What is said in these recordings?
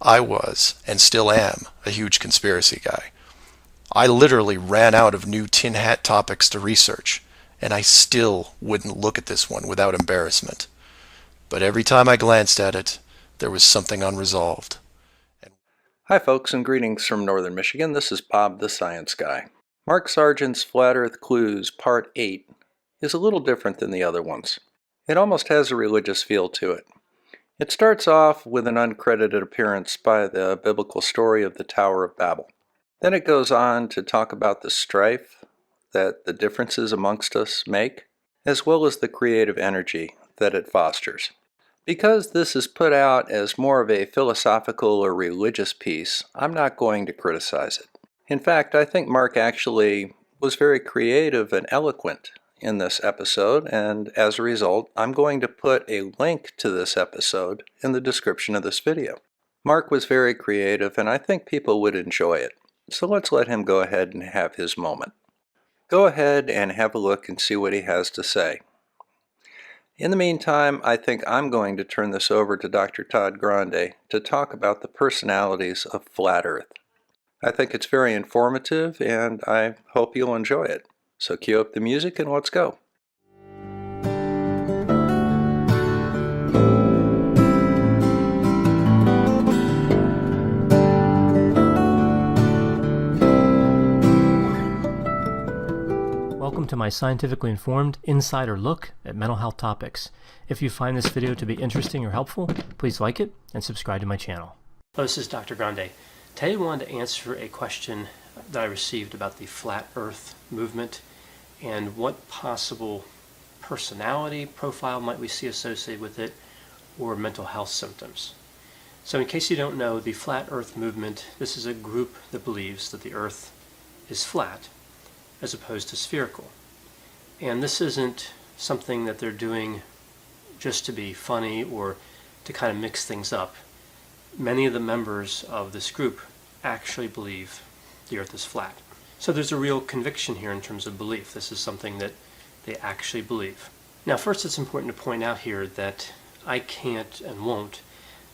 I was, and still am, a huge conspiracy guy. I literally ran out of new tin hat topics to research, and I still wouldn't look at this one without embarrassment. But every time I glanced at it, there was something unresolved. Hi folks, and greetings from Northern Michigan. This is Bob the Science Guy. Mark Sargent's Flat Earth Clues Part 8 is a little different than the other ones. It almost has a religious feel to it. It starts off with an uncredited appearance by the biblical story of the Tower of Babel. Then it goes on to talk about the strife that the differences amongst us make, as well as the creative energy that it fosters. Because this is put out as more of a philosophical or religious piece, I'm not going to criticize it. In fact, I think Mark actually was very creative and eloquent in this episode, and as a result, I'm going to put a link to this episode in the description of this video. Mark was very creative, and I think people would enjoy it. So let's let him go ahead and have his moment. Go ahead and have a look and see what he has to say. In the meantime, I think I'm going to turn this over to Dr. Todd Grande to talk about the personalities of Flat Earth. I think it's very informative, and I hope you'll enjoy it. So cue up the music and let's go. Welcome to my scientifically informed insider look at mental health topics. If you find this video to be interesting or helpful, please like it and subscribe to my channel. Hello, this is Dr. Grande. Today I wanted to answer a question that I received about the Flat Earth movement and what possible personality profile might we see associated with it or mental health symptoms. So in case you don't know, the Flat Earth movement, this is a group that believes that the Earth is flat as opposed to spherical. And this isn't something that they're doing just to be funny or to kind of mix things up. Many of the members of this group actually believe the Earth is flat. So there's a real conviction here in terms of belief. This is something that they actually believe. Now first, it's important to point out here that I can't and won't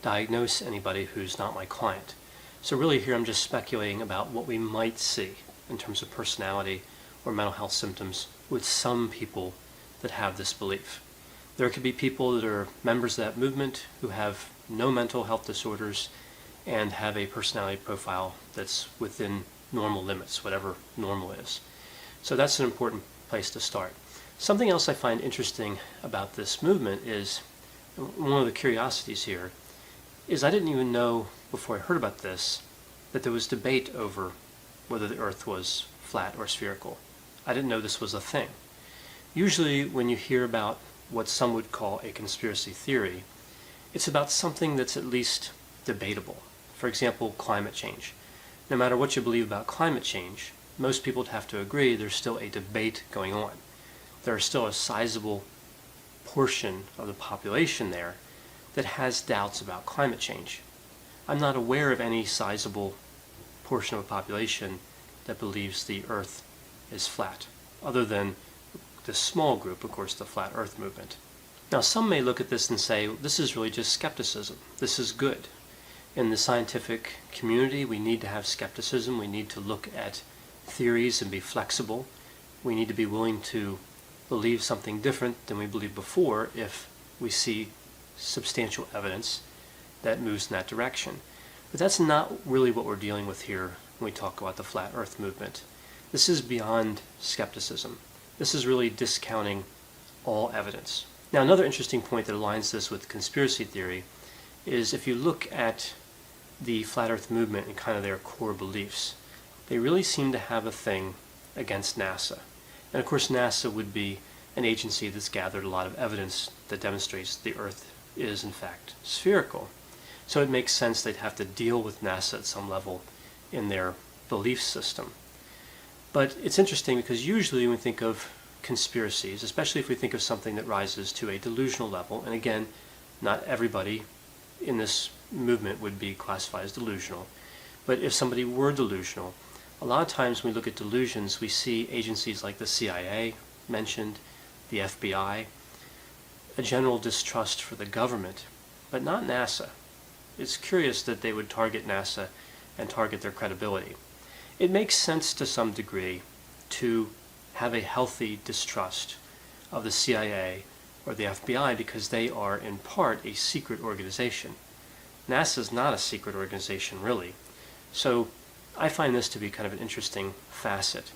diagnose anybody who's not my client. So really here I'm just speculating about what we might see in terms of personality or mental health symptoms with some people that have this belief. There could be people that are members of that movement who have no mental health disorders and have a personality profile that's within normal limits, whatever normal is. So that's an important place to start. Something else I find interesting about this movement is, one of the curiosities here, is I didn't even know before I heard about this that there was debate over whether the Earth was flat or spherical. I didn't know this was a thing. Usually when you hear about what some would call a conspiracy theory, it's about something that's at least debatable. For example, climate change. No matter what you believe about climate change, most people would have to agree there's still a debate going on. There is still a sizable portion of the population there that has doubts about climate change. I'm not aware of any sizable portion of the population that believes the Earth is flat, other than this small group, of course, the Flat Earth movement. Now some may look at this and say, this is really just skepticism. This is good. In the scientific community, we need to have skepticism. We need to look at theories and be flexible. We need to be willing to believe something different than we believed before if we see substantial evidence that moves in that direction. But that's not really what we're dealing with here when we talk about the Flat Earth movement. This is beyond skepticism. This is really discounting all evidence. Now another interesting point that aligns this with conspiracy theory is if you look at the Flat Earth movement and kind of their core beliefs, they really seem to have a thing against NASA. And of course NASA would be an agency that's gathered a lot of evidence that demonstrates the Earth is in fact spherical. So it makes sense they'd have to deal with NASA at some level in their belief system. But it's interesting because usually when we think of conspiracies, especially if we think of something that rises to a delusional level, and again, not everybody in this movement would be classified as delusional, but if somebody were delusional, a lot of times when we look at delusions, we see agencies like the CIA mentioned, the FBI, a general distrust for the government, but not NASA. it's curious that they would target NASA and target their credibility. It makes sense to some degree to have a healthy distrust of the CIA or the FBI because they are in part a secret organization. NASA is not a secret organization, really. So I find this to be kind of an interesting facet.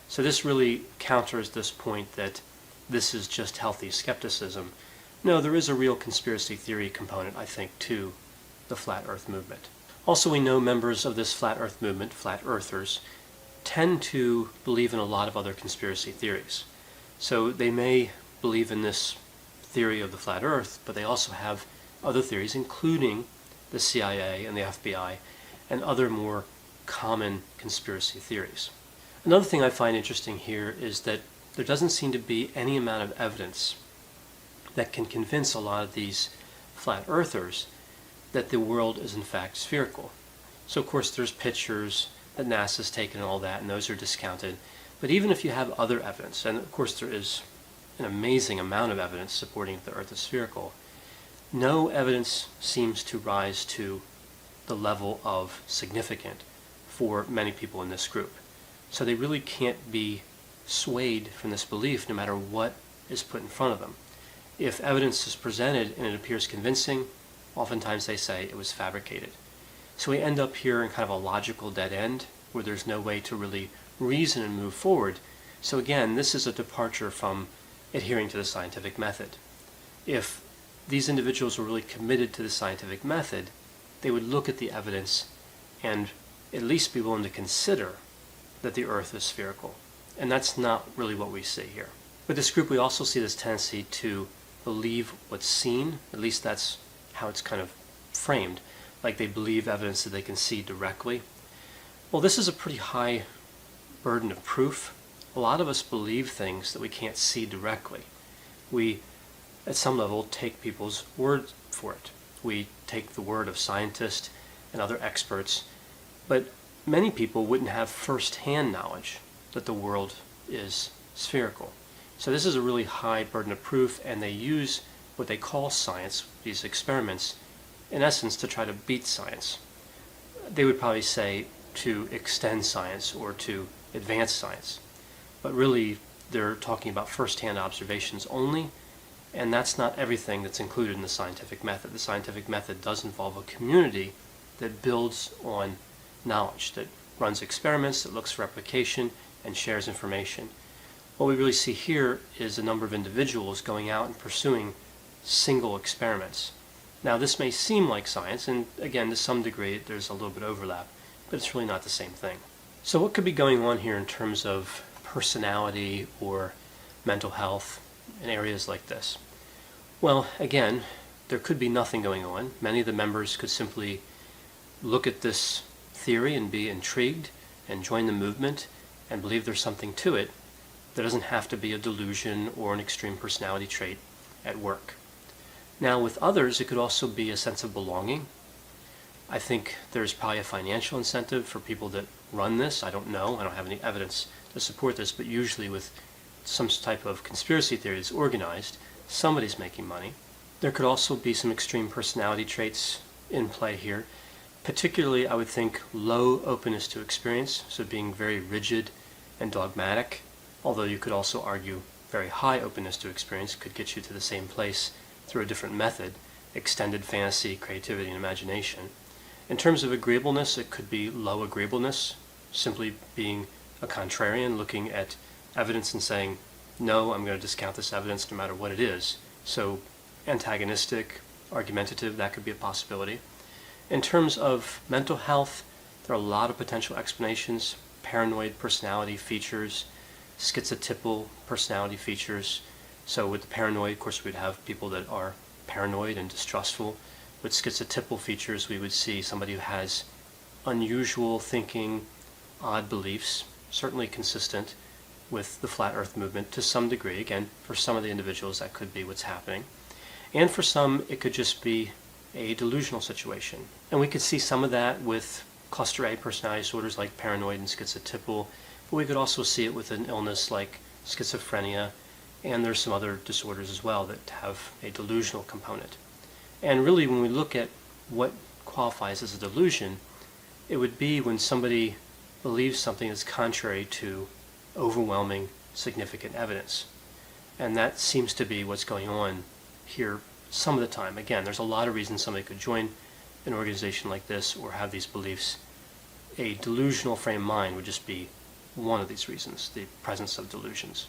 So this really counters this point that this is just healthy skepticism. No, there is a real conspiracy theory component, I think, to the Flat Earth movement. Also, we know members of this Flat Earth movement, Flat Earthers, tend to believe in a lot of other conspiracy theories. So they may believe in this theory of the Flat Earth, but they also have other theories, including the CIA and the FBI and other more common conspiracy theories. Another thing I find interesting here is that there doesn't seem to be any amount of evidence that can convince a lot of these flat earthers that the world is in fact spherical. So of course there's pictures that NASA's taken and all that, and those are discounted. But even if you have other evidence, and of course there is an amazing amount of evidence supporting that the Earth is spherical, no evidence seems to rise to the level of significant for many people in this group. So they really can't be swayed from this belief no matter what is put in front of them. If evidence is presented and it appears convincing, oftentimes they say it was fabricated. So we end up here in kind of a logical dead end where there's no way to really reason and move forward. So again, this is a departure from adhering to the scientific method. If these individuals were really committed to the scientific method, they would look at the evidence and at least be willing to consider that the Earth is spherical. And that's not really what we see here. With this group, we also see this tendency to believe what's seen. At least that's how it's kind of framed, like they believe evidence that they can see directly. Well, this is a pretty high burden of proof. A lot of us believe things that we can't see directly. We, at some level, take people's word for it. We take the word of scientists and other experts, but many people wouldn't have first-hand knowledge that the world is spherical. So this is a really high burden of proof, and they use what they call science, these experiments, in essence to try to beat science. They would probably say to extend science or to advance science. But really, they're talking about first-hand observations only, and that's not everything that's included in the scientific method. The scientific method does involve a community that builds on knowledge, that runs experiments, that looks for replication, and shares information. What we really see here is a number of individuals going out and pursuing single experiments. Now this may seem like science, and again to some degree there's a little bit of overlap, but it's really not the same thing. So what could be going on here in terms of personality or mental health in areas like this? Well, again, there could be nothing going on. Many of the members could simply look at this theory and be intrigued and join the movement and believe there's something to it. There doesn't have to be a delusion or an extreme personality trait at work. Now with others, it could also be a sense of belonging. I think there's probably a financial incentive for people that run this. I don't know. I don't have any evidence to support this, but usually with some type of conspiracy theory that's organized, somebody's making money. There could also be some extreme personality traits in play here. Particularly, I would think low openness to experience, so being very rigid and dogmatic, although you could also argue very high openness to experience could get you to the same place through a different method, extended fantasy, creativity, and imagination. In terms of agreeableness, it could be low agreeableness, simply being a contrarian, looking at evidence and saying, no, I'm going to discount this evidence no matter what it is. So antagonistic, argumentative, that could be a possibility. In terms of mental health, there are a lot of potential explanations. Paranoid personality features, schizotypal personality features. So with the paranoid, of course, we'd have people that are paranoid and distrustful. With schizotypal features, we would see somebody who has unusual thinking, odd beliefs, certainly consistent with the Flat Earth movement to some degree. Again, for some of the individuals, that could be what's happening. And for some, it could just be a delusional situation. And we could see some of that with cluster A personality disorders like paranoid and schizotypal, but we could also see it with an illness like schizophrenia, and there's some other disorders as well that have a delusional component. And really, when we look at what qualifies as a delusion, it would be when somebody believes something is contrary to overwhelming, significant evidence. And that seems to be what's going on here some of the time. Again, there's a lot of reasons somebody could join an organization like this or have these beliefs. A delusional frame of mind would just be one of these reasons, the presence of delusions.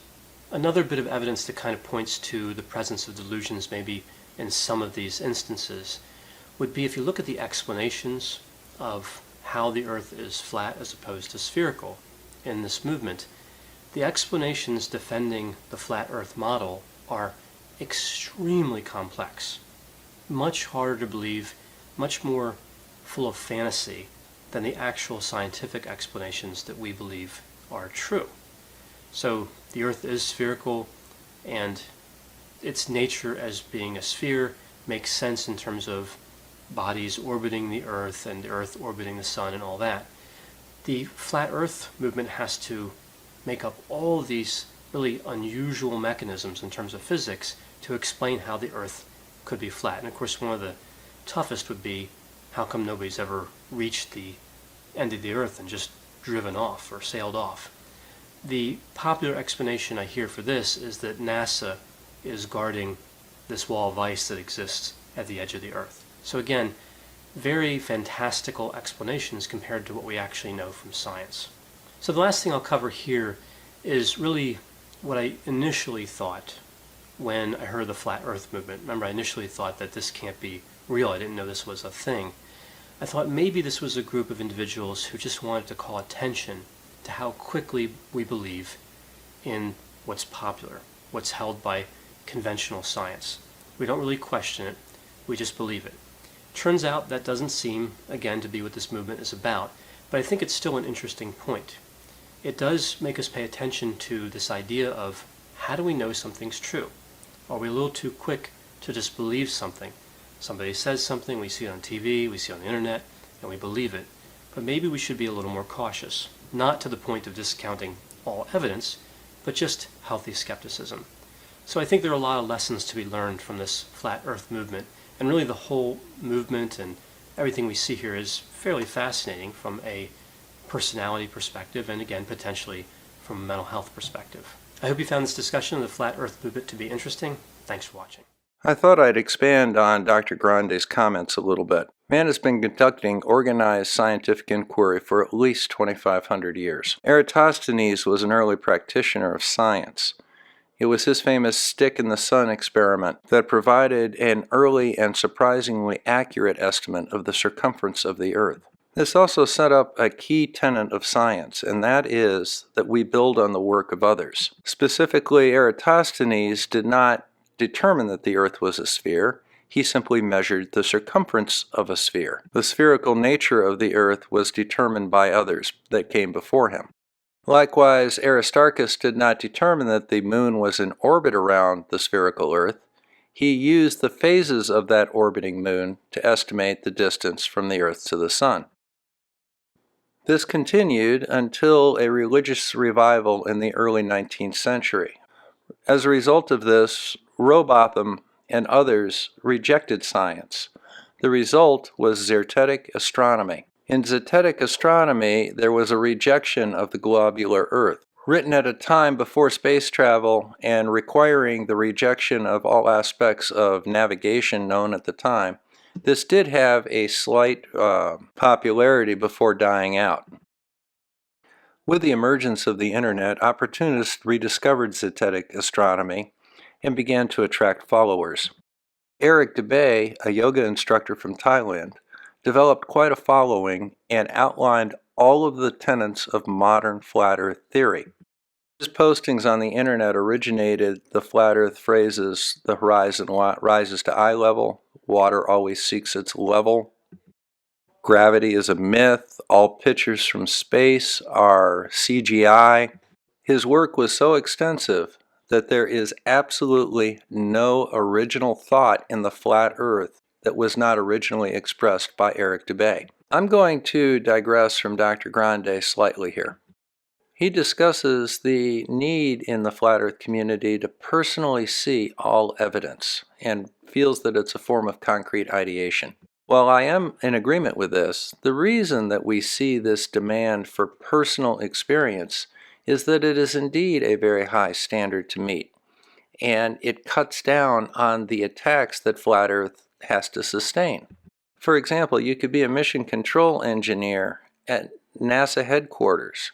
Another bit of evidence that kind of points to the presence of delusions, maybe in some of these instances, would be if you look at the explanations of how the Earth is flat as opposed to spherical in this movement. The explanations defending the flat Earth model are extremely complex, much harder to believe, much more full of fantasy than the actual scientific explanations that we believe are true. So the Earth is spherical, and its nature as being a sphere makes sense in terms of bodies orbiting the Earth and the Earth orbiting the Sun and all that. The flat Earth movement has to make up all of these really unusual mechanisms in terms of physics to explain how the Earth could be flat. And of course, one of the toughest would be, how come nobody's ever reached the end of the Earth and just driven off or sailed off? The popular explanation I hear for this is that NASA is guarding this wall of ice that exists at the edge of the Earth. So again, very fantastical explanations compared to what we actually know from science. So the last thing I'll cover here is really what I initially thought when I heard the flat Earth movement. Remember, I initially thought that this can't be real. I didn't know this was a thing. I thought maybe this was a group of individuals who just wanted to call attention to how quickly we believe in what's popular, what's held by conventional science. We don't really question it, we just believe it. Turns out that doesn't seem, again, to be what this movement is about, but I think it's still an interesting point. It does make us pay attention to this idea of, how do we know something's true? Are we a little too quick to just believe something? Somebody says something, we see it on TV, we see it on the internet, and we believe it. But maybe we should be a little more cautious, not to the point of discounting all evidence, but just healthy skepticism. So I think there are a lot of lessons to be learned from this flat Earth movement, and really the whole movement and everything we see here is fairly fascinating from a personality perspective, and again, potentially from a mental health perspective. I hope you found this discussion of the flat Earth movement to be interesting. Thanks for watching. I thought I'd expand on Dr. Grande's comments a little bit. Man has been conducting organized scientific inquiry for at least 2,500 years. Eratosthenes was an early practitioner of science. It was his famous stick in the sun experiment that provided an early and surprisingly accurate estimate of the circumference of the Earth. This also set up a key tenet of science, and that is that we build on the work of others. Specifically, Eratosthenes did not determine that the Earth was a sphere. He simply measured the circumference of a sphere. The spherical nature of the Earth was determined by others that came before him. Likewise, Aristarchus did not determine that the moon was in orbit around the spherical Earth. He used the phases of that orbiting moon to estimate the distance from the Earth to the Sun. This continued until a religious revival in the early 19th century. As a result of this, Robotham and others rejected science. The result was zetetic astronomy. In zetetic astronomy, there was a rejection of the globular Earth. Written at a time before space travel and requiring the rejection of all aspects of navigation known at the time, this did have a slight popularity before dying out. With the emergence of the internet, opportunists rediscovered zetetic astronomy and began to attract followers. Eric Dubay, a yoga instructor from Thailand, developed quite a following and outlined all of the tenets of modern flat Earth theory. His postings on the internet originated the flat Earth phrases, "the horizon rises to eye level," "water always seeks its level," "gravity is a myth," "all pictures from space are CGI." His work was so extensive that there is absolutely no original thought in the flat Earth that was not originally expressed by Eric Dubay. I'm going to digress from Dr. Grande slightly here. He discusses the need in the flat Earth community to personally see all evidence and feels that it's a form of concrete ideation. While I am in agreement with this, the reason that we see this demand for personal experience is that it is indeed a very high standard to meet, and it cuts down on the attacks that Flat Earth has to sustain. For example, you could be a mission control engineer at NASA headquarters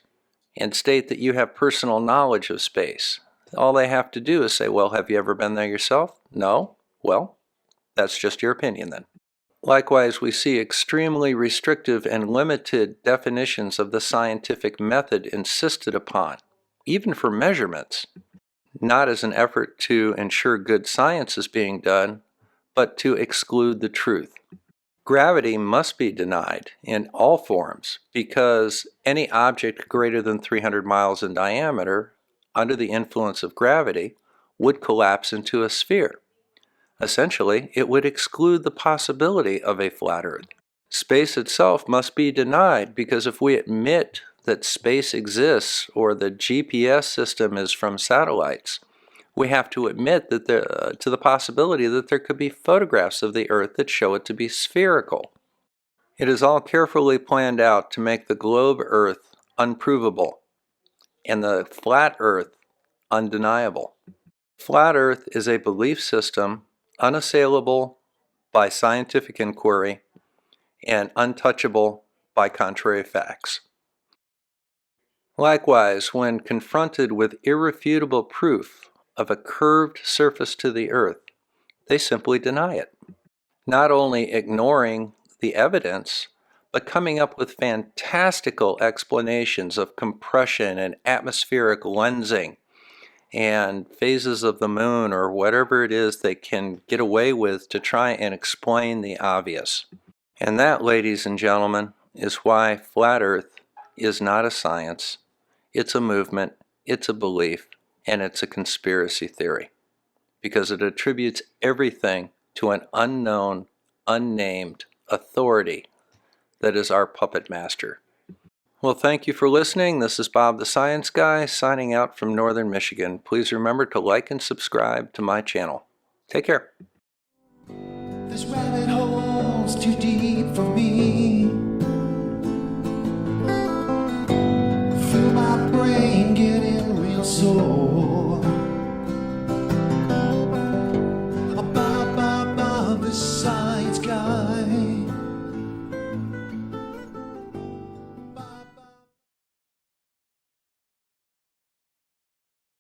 and state that you have personal knowledge of space. All they have to do is say, well, have you ever been there yourself? No? Well, that's just your opinion then. Likewise, we see extremely restrictive and limited definitions of the scientific method insisted upon, even for measurements, not as an effort to ensure good science is being done, but to exclude the truth. Gravity must be denied in all forms because any object greater than 300 miles in diameter under the influence of gravity would collapse into a sphere. Essentially, it would exclude the possibility of a flat Earth. Space itself must be denied because if we admit that space exists or the GPS system is from satellites, we have to admit that to the possibility that there could be photographs of the Earth that show it to be spherical. It is all carefully planned out to make the globe Earth unprovable and the flat Earth undeniable. Flat Earth is a belief system unassailable by scientific inquiry and untouchable by contrary facts. Likewise, when confronted with irrefutable proof of a curved surface to the Earth, they simply deny it, not only ignoring the evidence, but coming up with fantastical explanations of compression and atmospheric lensing and phases of the moon or whatever it is they can get away with to try and explain the obvious. And that, ladies and gentlemen, is why Flat Earth is not a science, it's a movement, it's a belief, and it's a conspiracy theory. Because it attributes everything to an unknown, unnamed authority that is our puppet master. Well, thank you for listening. This is Bob the Science Guy signing out from Northern Michigan. Please remember to like and subscribe to my channel. Take care. This rabbit hole's too deep for me. Feel my brain getting real sore.